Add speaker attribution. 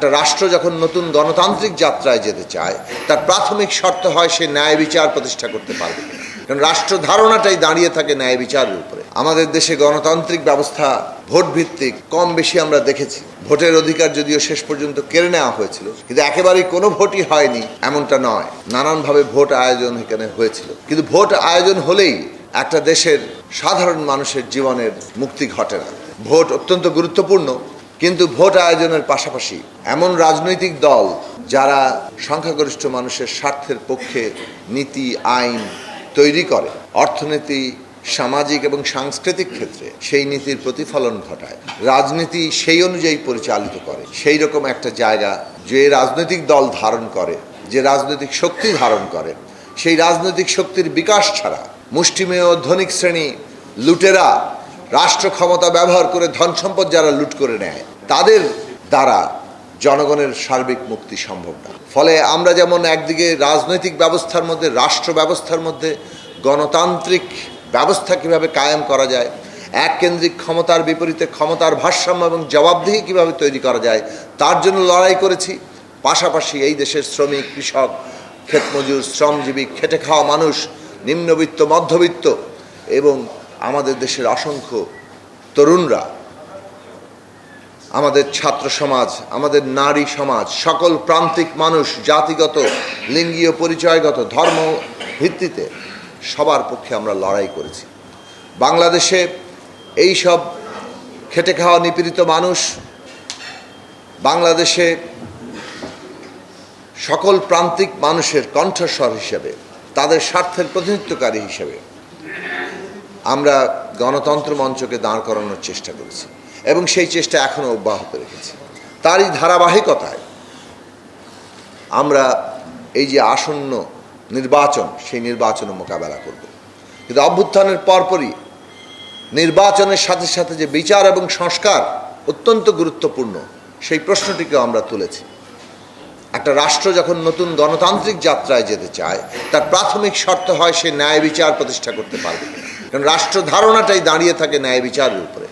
Speaker 1: একটা রাষ্ট্র যখন নতুন গণতান্ত্রিক যাত্রায় যেতে চায় তার প্রাথমিক শর্ত হয় সে ন্যায় বিচার প্রতিষ্ঠা করতে পারবে কিনা। কারণ রাষ্ট্র ধারণাটাই দাঁড়িয়ে থাকে ন্যায় বিচারের উপরে। আমাদের দেশে গণতান্ত্রিক ব্যবস্থা ভোট ভিত্তিক কম বেশি আমরা দেখেছি। ভোটের অধিকার যদিও শেষ পর্যন্ত কেড়ে নেওয়া হয়েছিল, কিন্তু একেবারেই কোনো ভোটই হয়নি এমনটা নয়। নানানভাবে ভোট আয়োজন এখানে হয়েছিল, কিন্তু ভোট আয়োজন হলেই একটা দেশের সাধারণ মানুষের জীবনের মুক্তি ঘটে না। ভোট অত্যন্ত গুরুত্বপূর্ণ, কিন্তু ভোট আয়োজনের পাশাপাশি এমন রাজনৈতিক দল যারা সংখ্যাগরিষ্ঠ মানুষের স্বার্থের পক্ষে নীতি আইন তৈরি করে, অর্থনীতি সামাজিক এবং সাংস্কৃতিক ক্ষেত্রে সেই নীতির প্রতিফলন ঘটায়, রাজনীতি সেই অনুযায়ী পরিচালিত করে, সেই রকম একটা জায়গা যে রাজনৈতিক দল ধারণ করে, যে রাজনৈতিক শক্তি ধারণ করে, সেই রাজনৈতিক শক্তির বিকাশ ছাড়া মুষ্টিমেয় ধনিক শ্রেণী লুটেরা রাষ্ট্র ক্ষমতা ব্যবহার করে ধন সম্পদ যারা লুট করে নেয়, তাদের দ্বারা জনগণের সার্বিক মুক্তি সম্ভব না। ফলে আমরা যেমন একদিকে রাজনৈতিক ব্যবস্থার মধ্যে, রাষ্ট্র ব্যবস্থার মধ্যে গণতান্ত্রিক ব্যবস্থা কিভাবে কায়েম করা যায়, এককেন্দ্রিক ক্ষমতার বিপরীতে ক্ষমতার ভারসাম্য এবং জবাবদিহি কিভাবে তৈরি করা যায় তার জন্য লড়াই করেছি। পাশাপাশি এই দেশের শ্রমিক, কৃষক, ক্ষেতমজুর, শ্রমজীবী, খেটে খাওয়া মানুষ, নিম্নবিত্ত, মধ্যবিত্ত এবং আমাদের দেশের অসংখ্য তরুণরা, আমাদের ছাত্র সমাজ, আমাদের নারী সমাজ, সকল প্রান্তিক মানুষ, জাতিগত, লিঙ্গীয়, পরিচয়গত, ধর্ম ভিত্তিতে সবার পক্ষে আমরা লড়াই করেছি। বাংলাদেশে এই সব খেটে খাওয়া নিপীড়িত মানুষ, বাংলাদেশে সকল প্রান্তিক মানুষের কণ্ঠস্বর হিসেবে, তাদের স্বার্থের প্রতিনিধিত্বকারী হিসেবে আমরা গণতন্ত্র মঞ্চকে দাঁড় করানোর চেষ্টা করেছি এবং সেই চেষ্টা এখনও অব্যাহত রেখেছি। তারই ধারাবাহিকতায় আমরা এই যে আসন্ন নির্বাচন, সেই নির্বাচনে মোকাবেলা করব। কিন্তু অভ্যুত্থানের পরপরই নির্বাচনের সাথে সাথে যে বিচার এবং সংস্কার অত্যন্ত গুরুত্বপূর্ণ, সেই প্রশ্নটিকেও আমরা তুলেছি। একটা রাষ্ট্র যখন নতুন গণতান্ত্রিক যাত্রায় যেতে চায় তার প্রাথমিক শর্ত হয় সে ন্যায় বিচার প্রতিষ্ঠা করতে পারবে কিনা। কারণ রাষ্ট্র ধারণাটাই দাঁড়িয়ে থাকে ন্যায় বিচারের উপরে।